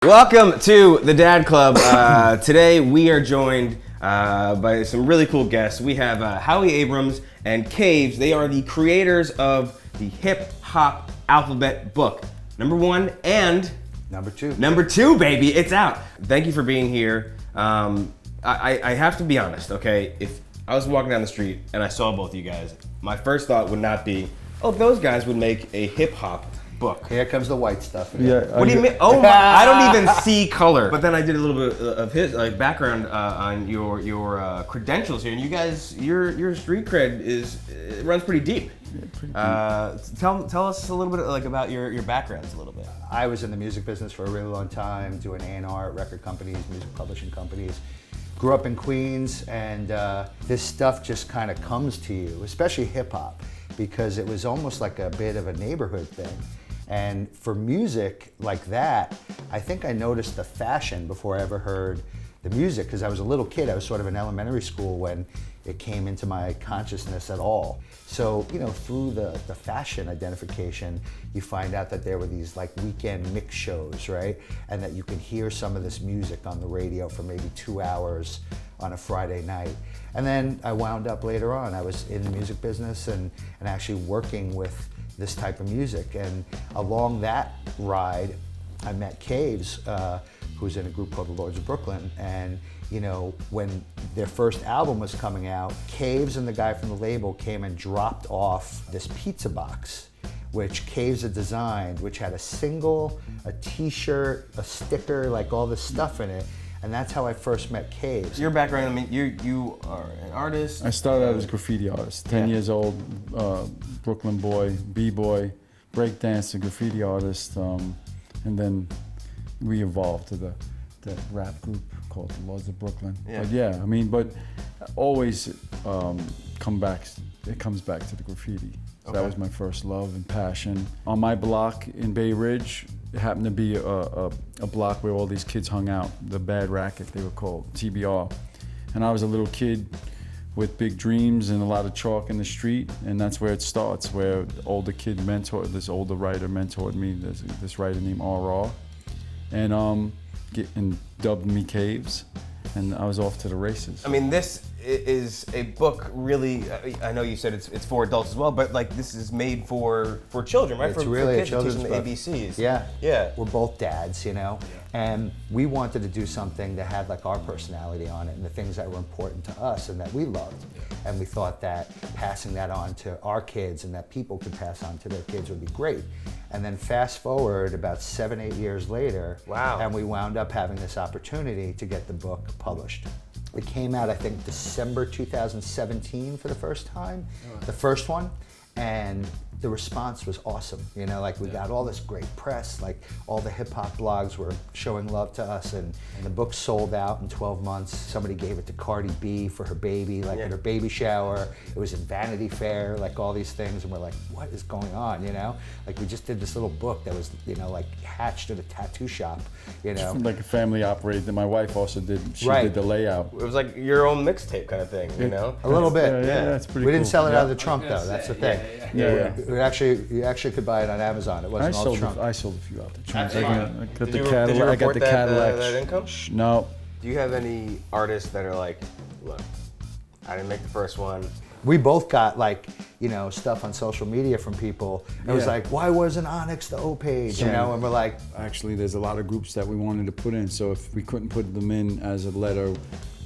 Welcome to the Dad Club. Today we are joined by some really cool guests. We have Howie Abrams and Kaves. They are the creators of the hip hop alphabet book. Number 1 and Number 2. Number 2, baby, it's out. Thank you for being here. I have to be honest, okay? If I was walking down the street and I saw both of you guys, my first thought would not be, oh, those guys would make a hip hop book. Here comes the white stuff. Yeah. What do you mean? Oh my! I don't even see color. But then I did a little bit of his background on your credentials here, and you guys, your street cred it runs pretty deep. Yeah, pretty deep. Tell us a little bit about your backgrounds a little bit. I was in the music business for a really long time, doing A&R at record companies, music publishing companies. Grew up in Queens, and this stuff just kind of comes to you, especially hip hop, because it was almost like a bit of a neighborhood thing. And for music like that, I think I noticed the fashion before I ever heard the music, because I was a little kid. I was sort of in elementary school when it came into my consciousness at all. So, through the fashion identification, you find out that there were these like weekend mix shows, right? And that you can hear some of this music on the radio for maybe 2 hours on a Friday night. And then I wound up later on, I was in the music business and actually working with this type of music. And along that ride, I met Kaves, who's in a group called the Lords of Brooklyn. And when their first album was coming out, Kaves and the guy from the label came and dropped off this pizza box, which Kaves had designed, which had a single, a t-shirt, a sticker, like all this stuff in it. And that's how I first met Kaves. Your background, I mean, you are an artist. I started out as a graffiti artist, 10 years old, Brooklyn boy, b-boy, breakdancer, graffiti artist, and then we evolved to the rap group called the Lords of Brooklyn. Yeah. But always it comes back to the graffiti. So that was my first love and passion. On my block in Bay Ridge, it happened to be a block where all these kids hung out, the Bad Racket, they were called, TBR. And I was a little kid with big dreams and a lot of chalk in the street, and that's where it starts, where the older kid this older writer mentored me, this writer named RR, and dubbed me Kaves, and I was off to the races. I mean, this is a book really, I know you said it's for adults as well, but like this is made for children, right? It's for really kids a children's to teach book. them the ABCs. Yeah. We're both dads, and we wanted to do something that had like our personality on it and the things that were important to us and that we loved. And we thought that passing that on to our kids and that people could pass on to their kids would be great. And then fast forward about 7-8 years later, wow. And we wound up having this opportunity to get the book published. It came out, I think, December 2017 for the first time, the first one, and the response was awesome. We got all this great press, like all the hip hop blogs were showing love to us, and the book sold out in 12 months. Somebody gave it to Cardi B for her baby, at her baby shower. It was in Vanity Fair, like all these things, and we're like, what is going on, we just did this little book that was, hatched at a tattoo shop, Like a family operated. My wife also did, she Right. did the layout. It was like your own mixtape kind of thing, A little bit. Yeah, that's pretty We cool. didn't sell it out of the trunk though, that's the thing. Yeah. You actually could buy it on Amazon. It wasn't all trunk. I sold a few out the trunk. Did I you got the report Cadillac. that income? No. Do you have any artists that are like, look, I didn't make the first one. We both got stuff on social media from people. It was like, why wasn't Onyx the O page? And we're like, actually, there's a lot of groups that we wanted to put in. So if we couldn't put them in as a letter,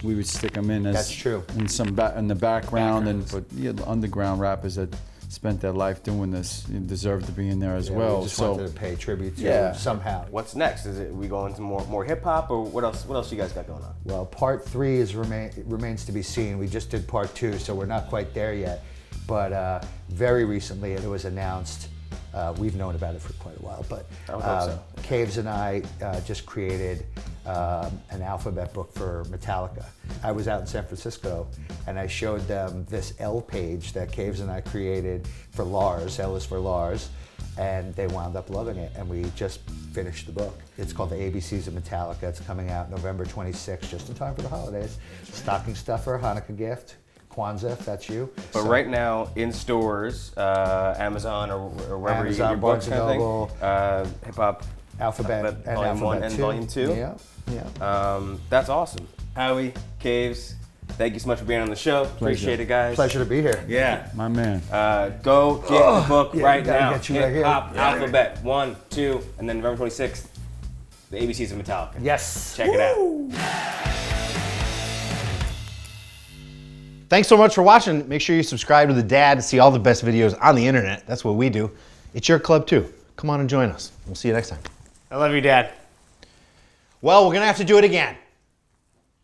we would stick them in as That's true. in in the background. But the underground rappers that spent their life doing this deserve to be in there as well. We just wanted to pay tribute to somehow. What's next? Is it we go into more hip hop, or what else? What else you guys got going on? Well, part 3 remains to be seen. We just did part 2, so we're not quite there yet. But very recently, it was announced. We've known about it for quite a while, but Kaves and I just created an alphabet book for Metallica. I was out in San Francisco and I showed them this L page that Kaves and I created for Lars. L is for Lars, and they wound up loving it, and we just finished the book. It's called The ABCs of Metallica. It's coming out November 26th, just in time for the holidays. Stocking stuffer, Hanukkah gift. Kwanzaa, if that's you. But so, right now, in stores, Amazon or wherever Amazon, you get your books, kind of thing, hip hop Alphabet and Volume Alphabet 1 and 2. Volume 2. Yeah. That's awesome. Howie, Kaves, thank you so much for being on the show. Appreciate it, guys. Pleasure to be here. Yeah. My man. Go get the book right gotta now. get you right Hip here. Hop Alphabet 1, 2, and then November 26th, the ABCs of Metallica. Yes. Check it out. Thanks so much for watching. Make sure you subscribe to The Dad to see all the best videos on the internet. That's what we do. It's your club too. Come on and join us. We'll see you next time. I love you, Dad. Well, we're gonna have to do it again.